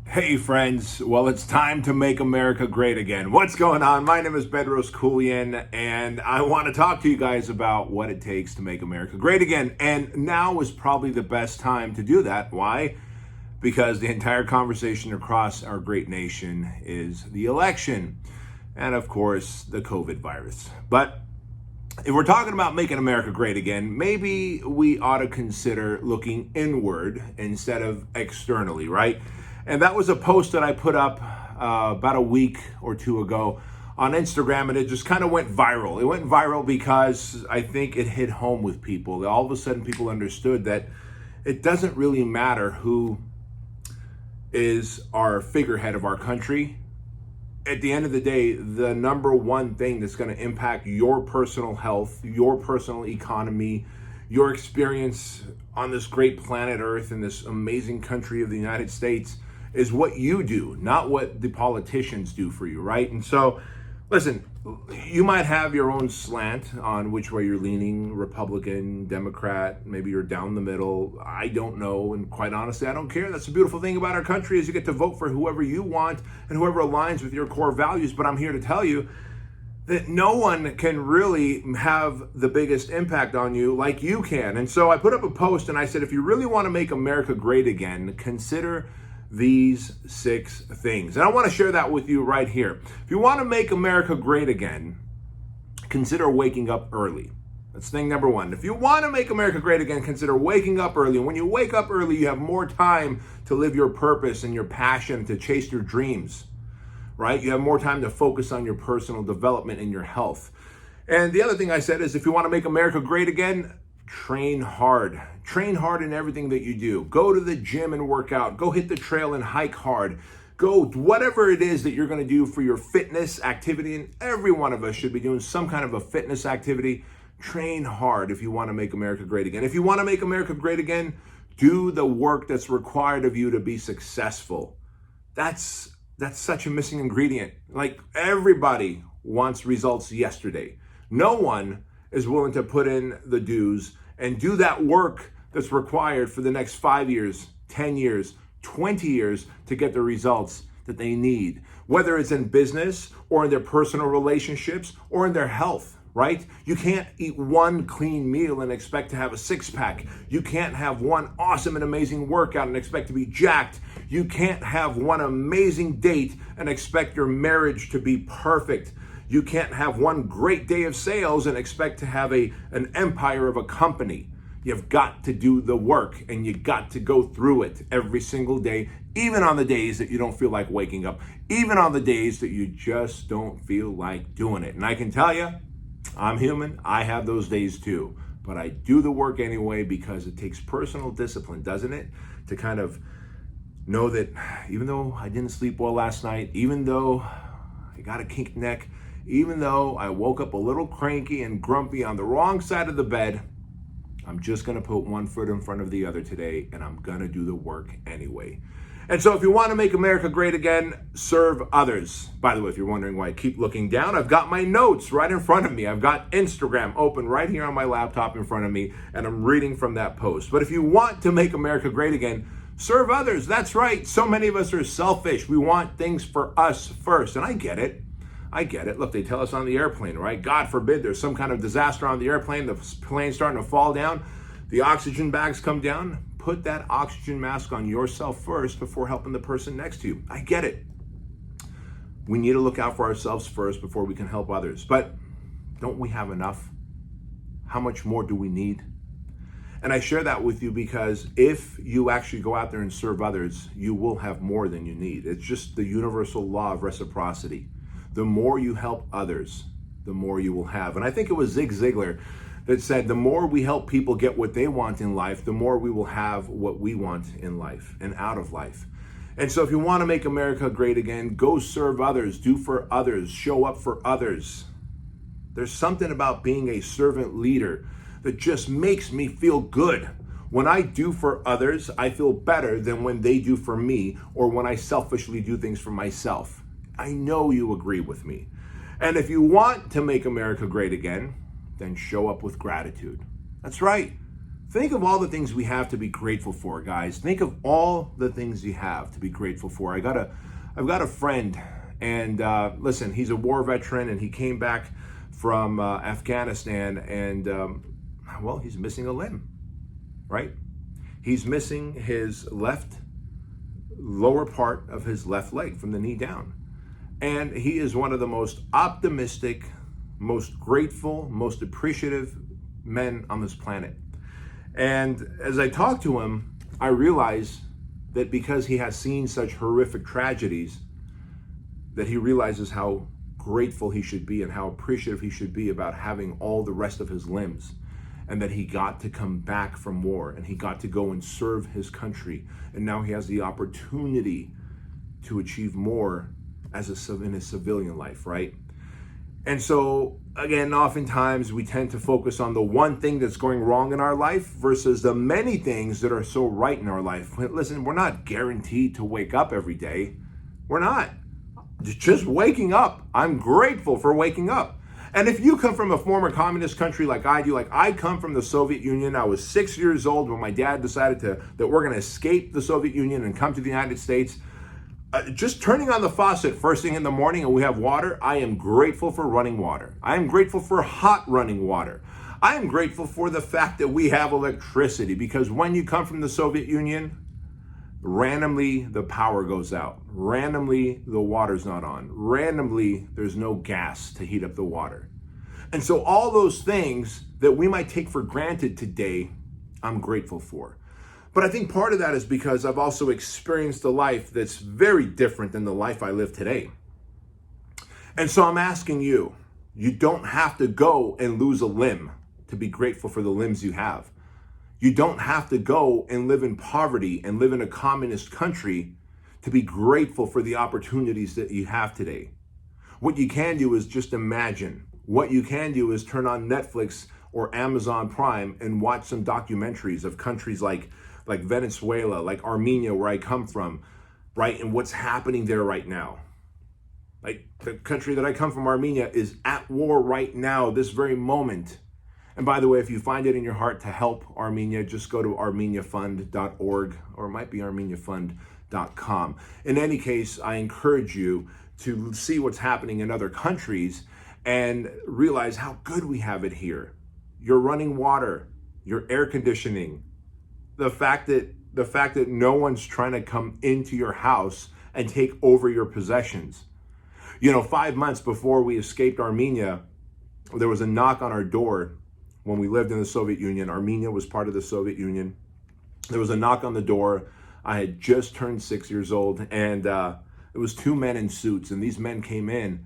Hey friends, well it's time to make America great again. What's going on? My name is Bedros Keuilian and I want to talk to you guys about what it takes to make America great again. And now is probably the best time to do that. Why? Because the entire conversation across our great nation is the election and of course the COVID virus. But if we're talking about making America great again, maybe we ought to consider looking inward instead of externally, right? And that was a post that I put up about a week or two ago on Instagram, and it just kind of went viral. It went viral because I think it hit home with people. All of a sudden, people understood that it doesn't really matter who is our figurehead of our country. At the end of the day, the number one thing that's going to impact your personal health, your personal economy, your experience on this great planet Earth in this amazing country of the United States is what you do, not what the politicians do for you, right? And so, listen, you might have your own slant on which way you're leaning, Republican, Democrat, maybe you're down the middle. I don't know, and quite honestly, I don't care. That's the beautiful thing about our country is you get to vote for whoever you want and whoever aligns with your core values. But I'm here to tell you that no one can really have the biggest impact on you like you can. And so I put up a post and I said, if you really want to make America great again, consider these 6 things. And I want to share that with you right here. If you want to make America great again, consider waking up early. That's thing number 1. If you want to make America great again, consider waking up early. And when you wake up early, you have more time to live your purpose and your passion, to chase your dreams, right? You have more time to focus on your personal development and your health. And the other thing I said is if you want to make America great again, train hard. Train hard in everything that you do. Go to the gym and work out. Go hit the trail and hike hard. Go whatever it is that you're going to do for your fitness activity. And every one of us should be doing some kind of a fitness activity. Train hard if you want to make America great again. If you want to make America great again, do the work that's required of you to be successful. That's such a missing ingredient. Like everybody wants results yesterday. No one is willing to put in the dues and do that work that's required for the next 5 years, 10 years, 20 years to get the results that they need, whether it's in business or in their personal relationships or in their health, right? You can't eat one clean meal and expect to have a 6-pack. You can't have one awesome and amazing workout and expect to be jacked. You can't have one amazing date and expect your marriage to be perfect. You can't have one great day of sales and expect to have an empire of a company. You've got to do the work and you got to go through it every single day, even on the days that you don't feel like waking up, even on the days that you just don't feel like doing it. And I can tell you, I'm human. I have those days too. But I do the work anyway because it takes personal discipline, doesn't it? To kind of know that even though I didn't sleep well last night, even though I got a kinked neck, even though I woke up a little cranky and grumpy on the wrong side of the bed, I'm just going to put one foot in front of the other today, and I'm going to do the work anyway. And so if you want to make America great again, serve others. By the way, if you're wondering why I keep looking down, I've got my notes right in front of me. I've got Instagram open right here on my laptop in front of me, and I'm reading from that post. But if you want to make America great again, serve others. That's right. So many of us are selfish. We want things for us first, and I get it. Look, they tell us on the airplane, right? God forbid there's some kind of disaster on the airplane, the plane's starting to fall down, the oxygen bags come down. Put that oxygen mask on yourself first before helping the person next to you. I get it. We need to look out for ourselves first before we can help others. But don't we have enough? How much more do we need? And I share that with you because if you actually go out there and serve others, you will have more than you need. It's just the universal law of reciprocity. The more you help others, the more you will have. And I think it was Zig Ziglar that said, the more we help people get what they want in life, the more we will have what we want in life and out of life. And so if you want to make America great again, go serve others, do for others, show up for others. There's something about being a servant leader that just makes me feel good. When I do for others, I feel better than when they do for me or when I selfishly do things for myself. I know you agree with me. And if you want to make America great again, then show up with gratitude. That's right. Think of all the things we have to be grateful for, guys. Think of all the things you have to be grateful for. I've got a friend, and listen, he's a war veteran, and he came back from Afghanistan, and well, he's missing a limb, right? He's missing his left lower part of his left leg from the knee down. And he is one of the most optimistic, most grateful, most appreciative men on this planet. And as I talk to him, I realize that because he has seen such horrific tragedies, that he realizes how grateful he should be and how appreciative he should be about having all the rest of his limbs, and that he got to come back from war and he got to go and serve his country. And now he has the opportunity to achieve more in his civilian life, right? And so, again, oftentimes we tend to focus on the one thing that's going wrong in our life versus the many things that are so right in our life. Listen, we're not guaranteed to wake up every day. We're not. Just waking up. I'm grateful for waking up. And if you come from a former communist country like I do, like I come from the Soviet Union, I was 6 years old when my dad decided that we're going to escape the Soviet Union and come to the United States. Just turning on the faucet first thing in the morning and we have water, I am grateful for running water. I am grateful for hot running water. I am grateful for the fact that we have electricity, because when you come from the Soviet Union, randomly the power goes out. Randomly the water's not on. Randomly there's no gas to heat up the water. And so all those things that we might take for granted today, I'm grateful for. But I think part of that is because I've also experienced a life that's very different than the life I live today. And so I'm asking you, you don't have to go and lose a limb to be grateful for the limbs you have. You don't have to go and live in poverty and live in a communist country to be grateful for the opportunities that you have today. What you can do is just imagine. What you can do is turn on Netflix or Amazon Prime and watch some documentaries of countries like Venezuela, like Armenia, where I come from, right? And what's happening there right now. Like the country that I come from, Armenia, is at war right now, this very moment. And by the way, if you find it in your heart to help Armenia, just go to armeniafund.org, or it might be armeniafund.com. In any case, I encourage you to see what's happening in other countries and realize how good we have it here. Your running water, your air conditioning, the fact that no one's trying to come into your house and take over your possessions. 5 months before we escaped Armenia, there was a knock on our door when we lived in the Soviet Union. Armenia was part of the Soviet Union. There was a knock on the door. I had just turned 6 years old, and it was two men in suits, and these men came in,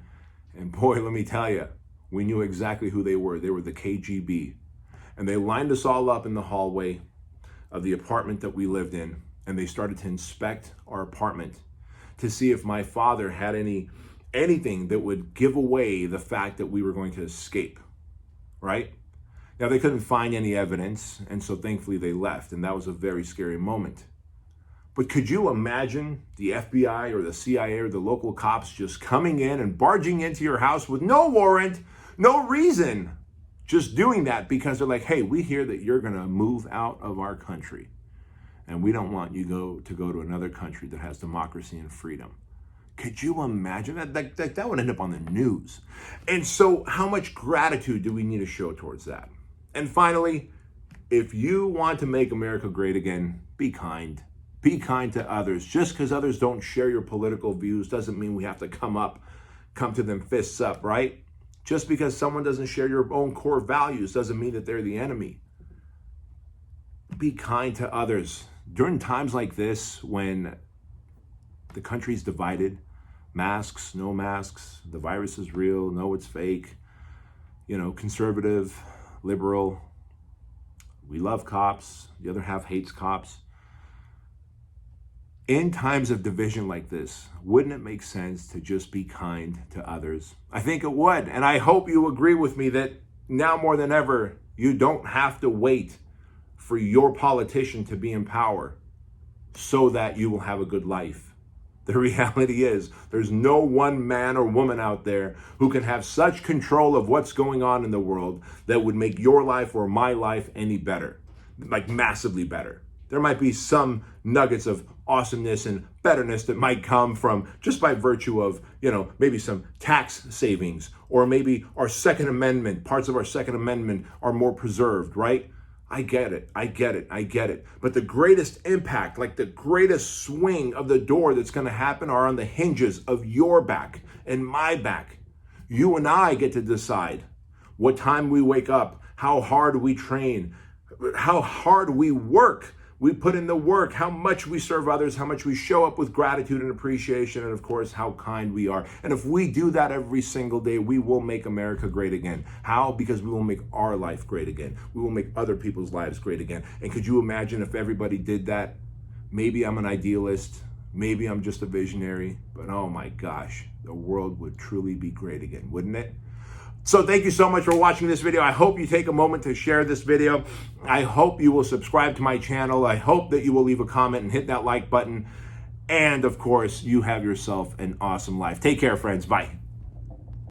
and boy, let me tell you, we knew exactly who they were. They were the KGB, and they lined us all up in the hallway of the apartment that we lived in, and they started to inspect our apartment to see if my father had anything that would give away the fact that we were going to escape, right? Now, they couldn't find any evidence, and so thankfully they left, and that was a very scary moment. But could you imagine the FBI or the CIA or the local cops just coming in and barging into your house with no warrant, no reason, just doing that because they're like, hey, we hear that you're going to move out of our country, and we don't want you to go to another country that has democracy and freedom. Could you imagine that? That would end up on the news. And so how much gratitude do we need to show towards that? And finally, if you want to make America great again, be kind. Be kind to others. Just because others don't share your political views doesn't mean we have to come to them fists up, right? Just because someone doesn't share your own core values doesn't mean that they're the enemy. Be kind to others. During times like this, when the country's divided, masks, no masks, the virus is real, no, it's fake, conservative, liberal, we love cops, the other half hates cops. In times of division like this, wouldn't it make sense to just be kind to others? I think it would, and I hope you agree with me that now more than ever, you don't have to wait for your politician to be in power so that you will have a good life. The reality is, there's no one man or woman out there who can have such control of what's going on in the world that would make your life or my life any better. like massively better. There might be some nuggets of awesomeness and betterness that might come from just by virtue of, maybe some tax savings, or maybe our Second Amendment, parts of our Second Amendment are more preserved, right? I get it. But the greatest impact, like the greatest swing of the door that's going to happen, are on the hinges of your back and my back. You and I get to decide what time we wake up, how hard we train, how hard we work. We put in the work, how much we serve others, how much we show up with gratitude and appreciation, and of course, how kind we are. And if we do that every single day, we will make America great again. How? Because we will make our life great again. We will make other people's lives great again. And could you imagine if everybody did that? Maybe I'm an idealist, maybe I'm just a visionary, but oh my gosh, the world would truly be great again, wouldn't it? So thank you so much for watching this video. I hope you take a moment to share this video. I hope you will subscribe to my channel. I hope that you will leave a comment and hit that like button. And of course, you have yourself an awesome life. Take care, friends. Bye.